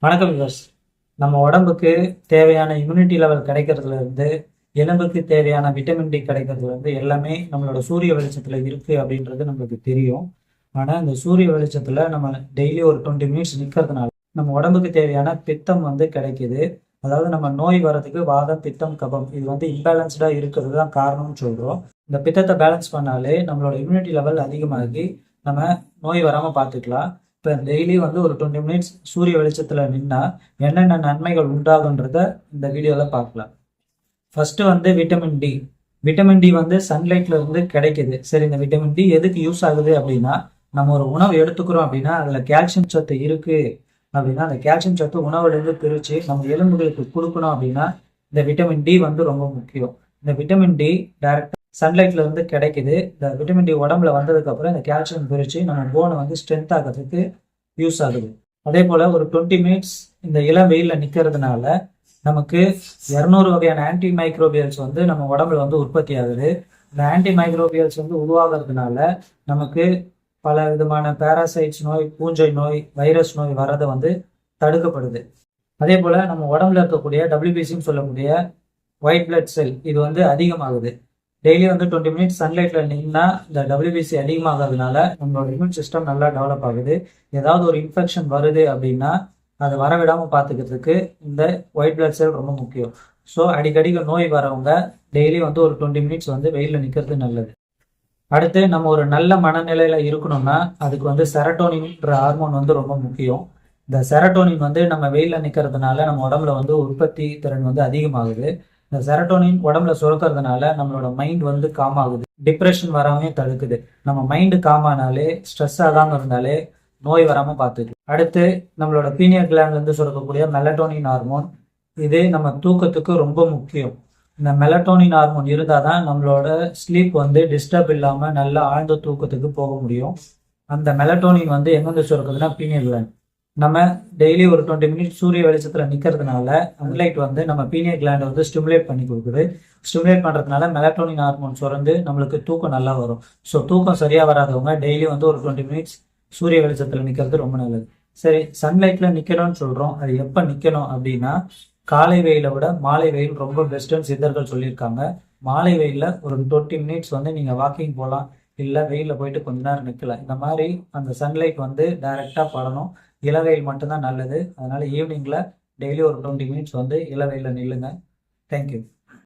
வணக்கம் விவர்ஸ். நம்ம உடம்புக்கு தேவையான இம்யூனிட்டி லெவல் கிடைக்கிறதுல இருந்து எலும்புக்கு தேவையான விட்டமின் டி கிடைக்கிறதுல இருந்து எல்லாமே நம்மளோட சூரிய வெளிச்சத்துல இருக்கு அப்படின்றது நம்மளுக்கு தெரியும். ஆனா இந்த சூரிய வெளிச்சத்துல நம்ம டெய்லி ஒரு 20 மினிட்ஸ் நிக்கிறதுனால நம்ம உடம்புக்கு தேவையான பித்தம் கிடைக்குது. அதாவது நம்ம நோய் வர்றதுக்கு வாதம், பித்தம், கபம் இது இம்பேலன்ஸ்டா இருக்கிறது தான் காரணம்னு சொல்றோம். இந்த பித்தத்தை பேலன்ஸ் பண்ணாலே நம்மளோட இம்யூனிட்டி லெவல் அதிகமாகி நம்ம நோய் வராம பார்த்துக்கலாம். இப்போ டெய்லி ஒரு 20 மினிட்ஸ் சூரிய வெளிச்சத்தில் நின்னா என்னென்ன நன்மைகள் உண்டாகுன்றத இந்த வீடியோவில் பார்க்கலாம். First vitamin D. Vitamin D சன்லைட்ல இருந்து கிடைக்குது. சரி, இந்த விட்டமின் டி எதுக்கு யூஸ் ஆகுது அப்படின்னா, நம்ம ஒரு உணவு எடுத்துக்கிறோம் அப்படின்னா அதில் கால்சியம் சத்து இருக்கு அப்படின்னா அந்த கால்சியம் சத்து உணவுலேருந்து பிரித்து நம்ம எலும்புகளுக்கு கொடுக்கணும் அப்படின்னா இந்த விட்டமின் டி ரொம்ப முக்கியம். இந்த விட்டமின் டி டைரக்டா சன்லைட்ல இருந்து கிடைக்குது. இந்த விட்டமின் டி உடம்புல வந்ததுக்கு அப்புறம் இந்த கால்சியம் பிரிச்சு நம்ம போனை ஸ்ட்ரென்த் ஆகிறதுக்கு யூஸ் ஆகுது. அதே போல ஒரு 20 மினிட்ஸ் இந்த இளம் வெயில்ல நிக்கிறதுனால நமக்கு 200 வகையான ஆன்டி மைக்ரோபியல்ஸ் நம்ம உடம்புல உற்பத்தி ஆகுது. இந்த ஆன்டி மைக்ரோபியல்ஸ் உருவாகிறதுனால நமக்கு பல விதமான பேராசைட்ஸ் நோய், பூஞ்சை நோய், வைரஸ் நோய் வர்றதை தடுக்கப்படுது. அதே போல நம்ம உடம்புல இருக்கக்கூடிய டபிள்யூபிசின்னு சொல்லக்கூடிய ஒயிட் பிளட் செல் இது அதிகமாகுது. டெய்லி 20 மினிட்ஸ் சன்லைட்ல நின்னா இந்த டபிள்யூபிசி அதிகமாகிறதுனால நம்மளோட இம்யூன் சிஸ்டம் நல்லா டெவலப் ஆகுது. ஏதாவது ஒரு இன்ஃபெக்ஷன் வருது அப்படின்னா அதை வரவிடாம பார்த்துக்கிறதுக்கு இந்த ஒயிட் பிளட் செல் ரொம்ப முக்கியம். ஸோ அடிக்கடிக்கு நோய் வரவங்க டெய்லி ஒரு 20 மினிட்ஸ் வெயிலில் நிற்கிறது நல்லது. அடுத்து நம்ம ஒரு நல்ல மனநிலையில இருக்கணும்னா அதுக்கு செரட்டோனின்ற ஹார்மோன் ரொம்ப முக்கியம். இந்த செரட்டோனின் நம்ம வெயிலில் நிற்கிறதுனால நம்ம உடம்புல உற்பத்தி திறன் அதிகமாகுது. இந்த செரட்டோனின் உடம்புல சுரக்கிறதுனால நம்மளோட மைண்ட் காம் ஆகுது. டிப்ரெஷன் வராமே தடுக்குது. நம்ம மைண்டு காம் ஆனாலே, ஸ்ட்ரெஸ் ஆகாம இருந்தாலே நோய் வராம பார்த்துக்கு. அடுத்து நம்மளோட பீனியல் கிளாண்ட்ல இருந்து சுரக்கக்கூடிய மெலட்டோனின் ஹார்மோன் இது நம்ம தூக்கத்துக்கு ரொம்ப முக்கியம். இந்த மெலட்டோனின் ஹார்மோன் இருந்தாதான் நம்மளோட ஸ்லீப் டிஸ்டர்ப் இல்லாம நல்லா ஆழ்ந்த தூக்கத்துக்கு போக முடியும். அந்த மெலட்டோனின் எங்கிருந்து சுரக்குதுன்னா பீனியல் கிளாண்ட். நம்ம டெய்லி ஒரு 20 மினிட்ஸ் சூரிய வெளிச்சத்துல நிக்கிறதுனால சன்லைட் நம்ம பீனியல் கிளாண்டை ஸ்டிமுலேட் பண்ணி கொடுக்குது. ஸ்டிமுலேட் பண்றதுனால மெலட்டோனின் ஹார்மோன் சுரந்து நம்மளுக்கு தூக்கம் நல்லா வரும். ஸோ தூக்கம் சரியா வராதவங்க டெய்லி ஒரு 20 மினிட்ஸ் சூரிய வெளிச்சத்துல நிக்கிறது ரொம்ப நல்லது. சரி, சன்லைட்ல நிக்கணும்னு சொல்றோம். அது எப்ப நிக்கணும் அப்படின்னா காலை வெயிலை விட மாலை வெயில் ரொம்ப பெஸ்ட்னு சித்தர்கள் சொல்லியிருக்காங்க. மாலை வெயில்ல ஒரு 20 மினிட்ஸ் நீங்க வாக்கிங் போகலாம், இல்லை வெயில போயிட்டு கொஞ்ச நேரம் நிற்கலாம். இந்த மாதிரி அந்த சன்லைட் டைரக்டா படணும். இளவெயில் மட்டும்தான் நல்லது. அதனால ஈவினிங்ல டெய்லி ஒரு 20 மினிட்ஸ் இளவெயில நில்லுங்க. தேங்க்யூ.